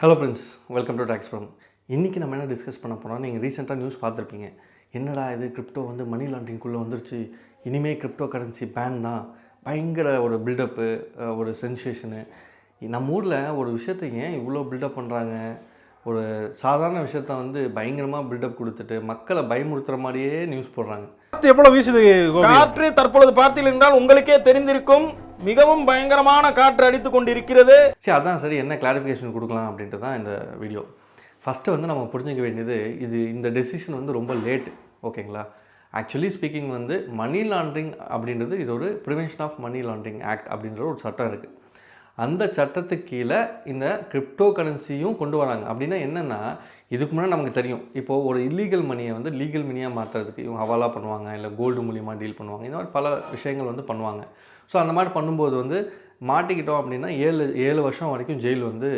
Hello friends, welcome to Taxpuram. இன்றைக்கி நம்ம என்ன டிஸ்கஸ் பண்ண போனால், நீங்கள் ரீசெண்டாக நியூஸ் பார்த்துருப்பீங்க. என்னடா இது கிரிப்டோ வந்து மணி லாண்ட்ரிங்குள்ளே வந்துருச்சு, இனிமேல் கிரிப்டோ கரன்சி பேன் தான், பயங்கர ஒரு பில்டப்பு, ஒரு சென்சேஷனு. நம்ம ஊரில் ஒரு விஷயத்தை ஏன் இவ்வளோ பில்டப் பண்ணுறாங்க, ஒரு சாதாரண விஷயத்த வந்து பயங்கரமாக பில்டப் கொடுத்துட்டு மக்களை பயமுறுத்துகிற மாதிரியே நியூஸ் போடுறாங்க. எவ்வளவு வீசுது காற்று தற்பொழுது பார்த்தீர்கள் என்றால் உங்களுக்கே தெரிந்திருக்கும், மிகவும் பயங்கரமான காற்று அடித்து கொண்டிருக்கிறது. சரி, அதான் சரி, என்ன கிளாரிஃபிகேஷன் கொடுக்கலாம் அப்படின்ட்டு தான் இந்த வீடியோ. ஃபஸ்ட்டு வந்து நம்ம புரிஞ்சிக்க வேண்டியது, இந்த டெசிஷன் வந்து ரொம்ப லேட்டு, ஓகேங்களா? ஆக்சுவலி ஸ்பீக்கிங் வந்து மணி லாண்ட்ரிங் அப்படின்றது இது ஒரு prevention of money laundering act அப்படின்ற ஒரு சட்டம் இருக்குது. அந்த சட்டத்துக்கு கீழே இந்த கிரிப்டோ கரன்சியும் கொண்டு வராங்க. அப்படின்னா என்னென்னா, இதுக்கு முன்னாடி நமக்கு தெரியும், இப்போது ஒரு இல்லீகல் மணியை வந்து லீகல் மணியாக மாற்றுறதுக்கு இவங்க ஹவாலா பண்ணுவாங்க, இல்லை கோல்டு மூலியமாக டீல் பண்ணுவாங்க, இந்த மாதிரி பல விஷயங்கள் வந்து பண்ணுவாங்க. ஸோ அந்த மாதிரி பண்ணும்போது வந்து மாட்டிக்கிட்டோம் அப்படின்னா 7 வருஷம் வரைக்கும் ஜெயில் வந்து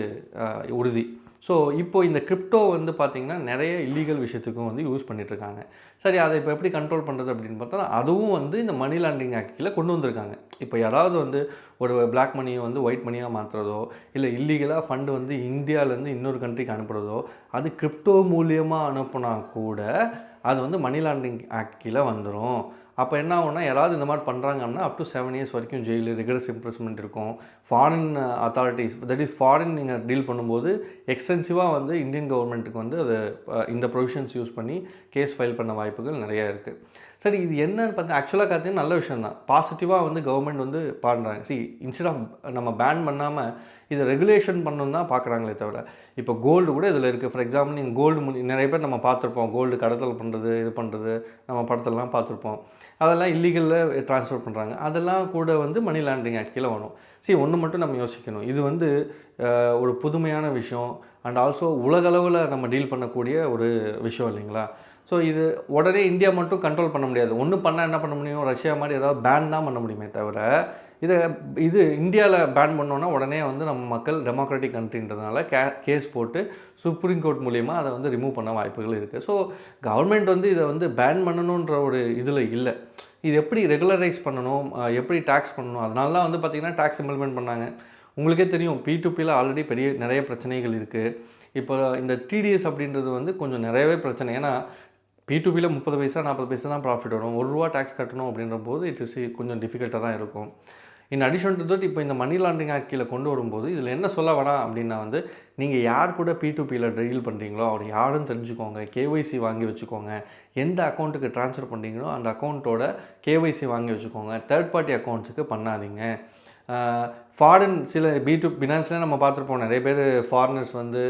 உறுதி. ஸோ இப்போது இந்த கிரிப்டோ வந்து பார்த்திங்கன்னா நிறைய இல்லீகல் விஷயத்துக்கும் வந்து யூஸ் பண்ணிகிட்ருக்காங்க. சரி, அதை இப்போ எப்படி கண்ட்ரோல் பண்ணுறது அப்படின்னு பார்த்தா, அதுவும் வந்து இந்த மணி லாண்ட்ரிங் ஆக்ட் கீழே கொண்டு வந்திருக்காங்க. இப்போ யாராவது வந்து ஒரு பிளாக் மணியை வந்து ஒயிட் மணியாக மாற்றுறதோ, இல்லை இல்லீகலாக ஃபண்டு வந்து இந்தியாவிலேருந்து இன்னொரு கண்ட்ரிக்கு அனுப்புகிறதோ, அது கிரிப்டோ மூலியமாக அனுப்புனா கூட அது வந்து மணி லாண்ட்ரிங் ஆக்ட் கீழே வந்துடும். அப்போ என்ன ஆகும்னா, யாராவது இந்த மாதிரி பண்ணுறாங்கன்னா அப் டு 7 இயர்ஸ் வரைக்கும் ஜெயிலு, ரிகரஸ் இம்ப்ரெஸ்மெண்ட் இருக்கும். Foreign authorities, that is foreign நீங்கள் டீல் பண்ணும்போது எக்ஸ்டென்சிவாக வந்து இந்தியன் கவர்மெண்ட்டுக்கு வந்து அது இந்த ப்ரொவிஷன்ஸ் யூஸ் பண்ணி கேஸ் ஃபைல் பண்ண வாய்ப்புகள் நிறையா இருக்குது. சரி, இது என்னன்னு பார்த்தீங்கன்னா, ஆக்சுவலாக பார்த்தீங்கன்னா நல்ல விஷயம் தான். பாசிட்டிவாக வந்து கவர்மெண்ட் வந்து பண்ணுறாங்க. இன்ஸ்டெட் ஆஃப் நம்ம பேன் பண்ணாமல் இதை ரெகுலேஷன் பண்ணணும் தான் பார்க்குறாங்களே தவிர, இப்போ கோல்டு கூட இதில் இருக்குது. ஃபார் எக்ஸாம்பிள், நீங்கள் கோல்டு நிறைய பேர் நம்ம பார்த்துருப்போம், கோல்டு கடத்தல் பண்ணுறது, இது பண்ணுறது நம்ம படத்திலலாம் பார்த்துருப்போம். அதெல்லாம் இல்லீகலில் ட்ரான்ஸ்ஃபர் பண்ணுறாங்க. அதெல்லாம் கூட வந்து மணி லாண்ட்ரிங் ஆக்ட் கீழே வரும். ஒன்று மட்டும் நம்ம யோசிக்கணும், இது வந்து ஒரு புதுமையான விஷயம் அண்ட் ஆல்சோ உலகளவில் நம்ம டீல் பண்ணக்கூடிய ஒரு விஷயம் இல்லைங்களா? ஸோ இது உடனே இந்தியா மட்டும் கண்ட்ரோல் பண்ண முடியாது. ஒன்று பண்ணால் என்ன பண்ண முடியும், ரஷ்யா மாதிரி ஏதாவது பேன் தான் பண்ண முடியுமே தவிர, இது இந்தியாவில் பேன் பண்ணோன்னா உடனே வந்து நம்ம மக்கள் டெமோக்ராட்டிக் கண்ட்ரின்றதுனால கேஸ் போட்டு சுப்ரீம் கோர்ட் மூலிமா அதை வந்து ரிமூவ் பண்ண வாய்ப்புகள் இருக்குது. ஸோ கவர்மெண்ட் வந்து இதை வந்து பேன் பண்ணணுன்ற ஒரு இதில் இல்லை. இது எப்படி ரெகுலரைஸ் பண்ணணும், எப்படி டேக்ஸ் பண்ணணும், அதனால தான் வந்து பார்த்திங்கன்னா டேக்ஸ் இம்ப்ளிமெண்ட் பண்ணாங்க. உங்களுக்கே தெரியும், P2Pயில் ஆல்ரெடி நிறைய பிரச்சனைகள் இருக்குது. இப்போ இந்த TDS அப்படின்றது வந்து கொஞ்சம் நிறையவே பிரச்சனை. ஏன்னா P2Pயில் 30 பைசா 40 பைசா தான் ப்ராஃபிட் வரும். ₹1 டேக்ஸ் கட்டணும் அப்படின்ற போது கொஞ்சம் டிஃபிகல்ட்டாக தான் இருக்கும். இன் அடிஷன் டு தட், இப்போ இந்த மணி லாண்ட்ரிங் ஆக்ட் கீழே கொண்டு வரும்போது இதில் என்ன சொல்ல வேணாம் அப்படின்னா வந்து, நீங்கள் யார் கூட P2Pயில் டீல் பண்ணுறீங்களோ அவர் யாருன்னு தெரிஞ்சுக்கோங்க, KYC வாங்கி வச்சுக்கோங்க. எந்த அக்கௌண்ட்டுக்கு ட்ரான்ஸ்ஃபர் பண்ணுறீங்களோ அந்த அக்கௌண்ட்டோட KYC வாங்கி வச்சுக்கோங்க. தேர்ட் பார்ட்டி அக்கௌண்ட்ஸுக்கு பண்ணாதீங்க. ஃபாரின் சில பினான்ஸ்லேயே நம்ம பார்த்துருப்போம், நிறைய பேர் ஃபாரினர்ஸ் வந்து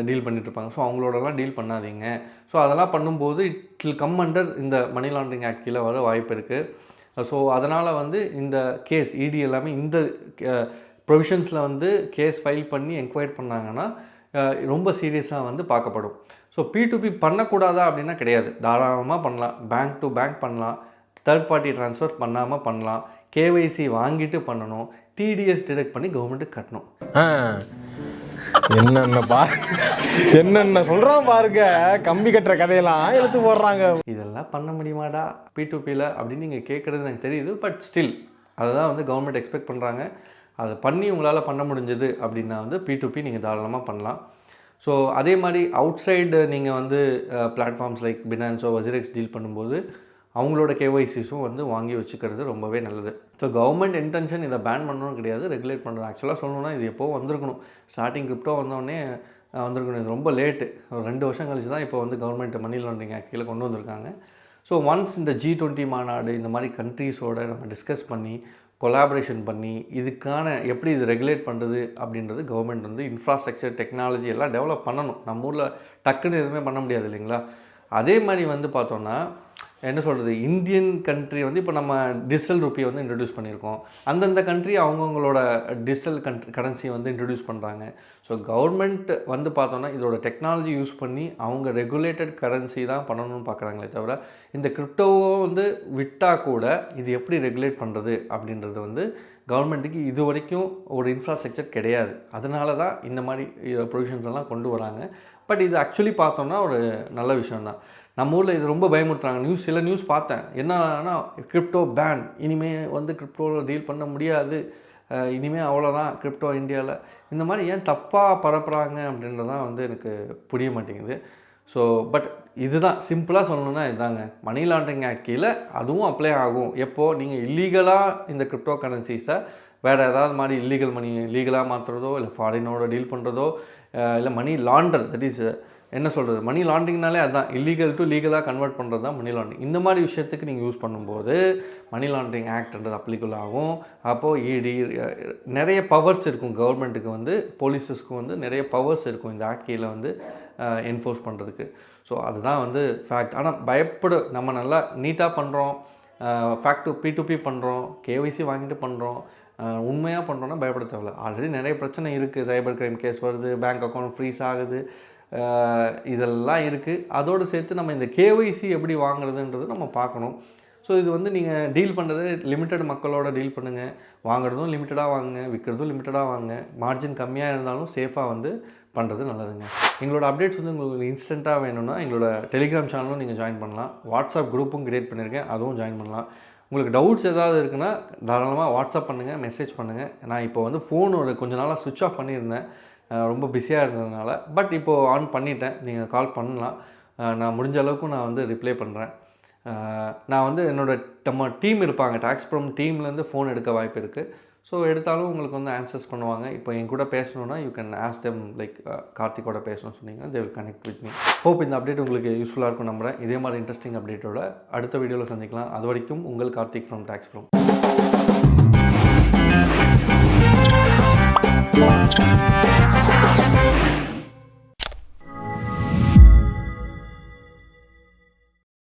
டீல் பண்ணிகிட்ருப்பாங்க. ஸோ அவங்களோடலாம் டீல் பண்ணாதீங்க. ஸோ அதெல்லாம் பண்ணும்போது இட் வில் கம் அண்டர் இந்த மணி லாண்ட்ரிங் ஆக்ட் கீழே வர வாய்ப்பு இருக்குது. ஸோ அதனால் வந்து இந்த கேஸ் ED எல்லாமே இந்த ப்ரொவிஷன்ஸில் வந்து கேஸ் ஃபைல் பண்ணி என்கொயரி பண்ணாங்கன்னா ரொம்ப சீரியஸாக வந்து பார்க்கப்படும். ஸோ P2P பண்ணக்கூடாதா அப்படின்னா கிடையாது, தாராளமாக பண்ணலாம். பேங்க் டு பேங்க் பண்ணலாம், தேர்ட் பார்ட்டி ட்ரான்ஸ்ஃபர் பண்ணாமல் பண்ணலாம், KYC வாங்கிட்டு பண்ணணும், TDS டிடெக்ட் பண்ணி கவர்மெண்ட்டுக்கு கட்டணும். என்னென்ன சொல்கிறான் பாருங்க, கம்பி கட்டுற கதையெல்லாம் எடுத்து போடுறாங்க. இதெல்லாம் பண்ண முடியுமாடா P2Pயில் அப்படின்னு நீங்கள் கேட்குறது எனக்கு தெரியுது. பட் ஸ்டில் அதை தான் வந்து கவர்மெண்ட் எக்ஸ்பெக்ட் பண்ணுறாங்க. அதை பண்ணி உங்களால் பண்ண முடிஞ்சது அப்படின்னா வந்து P2P நீங்கள் தாராளமாக பண்ணலாம். ஸோ அதே மாதிரி அவுட் சைடு நீங்கள் வந்து பிளாட்ஃபார்ம்ஸ் லைக் பினான்ஸோ வசிரெக்ஸ் டீல் பண்ணும்போது அவங்களோட KYCஸும் வந்து வாங்கி வச்சுக்கிறது ரொம்பவே நல்லது. ஸோ கவர்மெண்ட் இன்டென்ஷன் இதை பேன் பண்ணணும் கிடையாது, ரெகுலேட் பண்ணுறது. ஆக்சுவலாக சொல்லணும்னா இது எப்போவும் வந்திருக்கணும். ஸ்டார்டிங் கிரிப்டோ வந்தோடனே வந்திருக்கணும். இது ரொம்ப லேட்டு, ஒரு 2 வருஷம் கழிச்சு தான் இப்போ வந்து கவர்மெண்ட் மணி லாண்ட்ரிங் ஆக்ட் கீழே கொண்டு வந்திருக்காங்க. ஸோ ஒன்ஸ் இந்த G20 மாநாடு இந்த மாதிரி கண்ட்ரீஸோடு நம்ம டிஸ்கஸ் பண்ணி கொலாபரேஷன் பண்ணி இதுக்கான எப்படி இது ரெகுலேட் பண்ணுறது அப்படின்றது கவர்மெண்ட் வந்து இன்ஃப்ராஸ்ட்ரக்சர் டெக்னாலஜி எல்லாம் டெவலப் பண்ணணும். நம்ம ஊரில் டக்குன்னு எதுவுமே பண்ண முடியாது இல்லைங்களா? அதே மாதிரி வந்து பார்த்தோன்னா என்ன சொல்கிறது, இந்தியன் கண்ட்ரி வந்து இப்போ நம்ம டிஜிட்டல் ரூபியை வந்து இன்ட்ரடியூஸ் பண்ணியிருக்கோம். அந்தந்த கண்ட்ரி அவங்கவுங்களோட டிஜிட்டல் கரன்சியை வந்து இன்ட்ரடியூஸ் பண்ணுறாங்க. ஸோ கவர்மெண்ட் வந்து பார்த்தோன்னா இதோட டெக்னாலஜி யூஸ் பண்ணி அவங்க ரெகுலேட்டட் கரன்சி தான் பண்ணணும்னு பார்க்குறாங்களே தவிர, இந்த கிரிப்டோவை வந்து விட்டால் கூட இது எப்படி ரெகுலேட் பண்ணுறது அப்படின்றது வந்து கவர்மெண்ட்டுக்கு இது வரைக்கும் ஒரு இன்ஃப்ராஸ்ட்ரக்சர் கிடையாது. அதனால தான் இந்த மாதிரி ப்ரொவிஷன்ஸ் எல்லாம் கொண்டு வராங்க. பட் இது ஆக்சுவலி பார்த்தோன்னா ஒரு நல்ல விஷயந்தான். நம்ம ஊரில் இது ரொம்ப பயமுறுத்துறாங்க. சில நியூஸ் பார்த்தேன், என்னன்னா கிரிப்டோ பேன், இனிமேல் வந்து கிரிப்டோவில் டீல் பண்ண முடியாது, இனிமேல் அவ்வளோதான் கிரிப்டோ இந்தியாவில், இந்த மாதிரி ஏன் தப்பாக பரப்புகிறாங்க அப்படின்றதான் வந்து எனக்கு புரிய மாட்டேங்குது. ஸோ பட் இதுதான் சிம்பிளாக சொல்லணுன்னா இதுதாங்க, மணி லாண்ட்ரிங் ஆக்ட் கீழே அதுவும் அப்ளை ஆகும். எப்போது நீங்கள் இல்லீகலாக இந்த கிரிப்டோ கரன்சிஸை வேறு ஏதாவது மாதிரி இல்லீகல் மணி லீகலாக மாற்றுறதோ, இல்லை ஃபாரினோட டீல் பண்ணுறதோ, இல்லை மணி லாண்டர், தட் இஸ் என்ன சொல்கிறது, மணி லாண்ட்ரிங்னாலே அதுதான், இல்லீகல் டு லீகலாக கன்வெர்ட் பண்ணுறது தான் மணி லாண்ட்ரிங். இந்த மாதிரி விஷயத்துக்கு நீங்கள் யூஸ் பண்ணும்போது மணி லாண்ட்ரிங் ஆக்ட்ன்றது அப்ளிகபிள் ஆகும். அப்போது இடி நிறைய பவர்ஸ் இருக்கும் கவர்மெண்ட்டுக்கு, வந்து போலீஸஸ்க்கு வந்து நிறைய பவர்ஸ் இருக்கும் இந்த ஆக்ட் கீழே வந்து என்ஃபோர்ஸ் பண்ணுறதுக்கு. ஸோ அதுதான் வந்து ஃபேக்ட். ஆனால் நம்ம நல்லா நீட்டாக பண்ணுறோம், ஃபேக்ட் P2P பண்ணுறோம், KYC வாங்கிட்டு பண்ணுறோம், உண்மையாக பண்ணுறோன்னா பயப்பட தேவையில்ல. ஆல்ரெடி நிறைய பிரச்சனை இருக்குது, சைபர் கிரைம் கேஸ் வருது, பேங்க் அக்கௌண்ட் ஃப்ரீஸ் ஆகுது, இதெல்லாம் இருக்குது. அதோடு சேர்த்து நம்ம இந்த KYC எப்படி வாங்குறதுன்றது நம்ம பார்க்கணும். ஸோ இது வந்து நீங்கள் டீல் பண்ணுறது லிமிட்டட் மக்களோட டீல் பண்ணுங்கள், வாங்குறதும் லிமிட்டடாக வாங்குங்க, விற்கிறதும் லிமிட்டடாக வாங்குங்க, மார்ஜின் கம்மியாக இருந்தாலும் சேஃபாக வந்து பண்ணுறது நல்லதுங்க. எங்களோட அப்டேட்ஸ் வந்து உங்களுக்கு இன்ஸ்டண்ட்டாக வேணும்னா எங்களோட டெலிகிராம் சேனலும் நீங்கள் ஜாயின் பண்ணலாம், வாட்ஸ்அப் குரூப்பும் கிரியேட் பண்ணியிருக்கேன், அதுவும் ஜாயின் பண்ணலாம். உங்களுக்கு டவுட்ஸ் ஏதாவது இருக்குன்னா தாராளமாக வாட்ஸ்அப் பண்ணுங்கள், மெசேஜ் பண்ணுங்கள். நான் இப்போ வந்து ஃபோனோட கொஞ்ச நாளாக சுவிட்ச் ஆஃப் பண்ணியிருந்தேன், ரொம்ப பிஸியாக இருந்ததுனால. பட் இப்போது ஆன் பண்ணிட்டேன், நீங்கள் கால் பண்ணலாம். நான் முடிஞ்ச அளவுக்கு நான் வந்து ரிப்ளை பண்ணுறேன். நான் வந்து நம்ம டீம் இருப்பாங்க, டாக்ஸ்புரம் டீம்லேருந்து ஃபோன் எடுக்க வாய்ப்பு இருக்குது. ஸோ எடுத்தாலும் உங்களுக்கு வந்து ஆன்சர்ஸ் பண்ணுவாங்க. இப்போ என் கூட பேசணுன்னா you can ask them, like கார்த்திகோட பேசணும்னு சொன்னீங்கன்னா they will connect with me. Hope இந்த அப்டேட் உங்களுக்கு யூஸ்ஃபுல்லாக இருக்கும் நம்புகிறேன். இதே மாதிரி இன்ட்ரெஸ்டிங் அப்டேட்டோட அடுத்த வீடியோவில் சந்திக்கலாம். அது வரைக்கும் உங்கள் கார்த்திக் ஃப்ரம் டாக்ஸ்புரம்.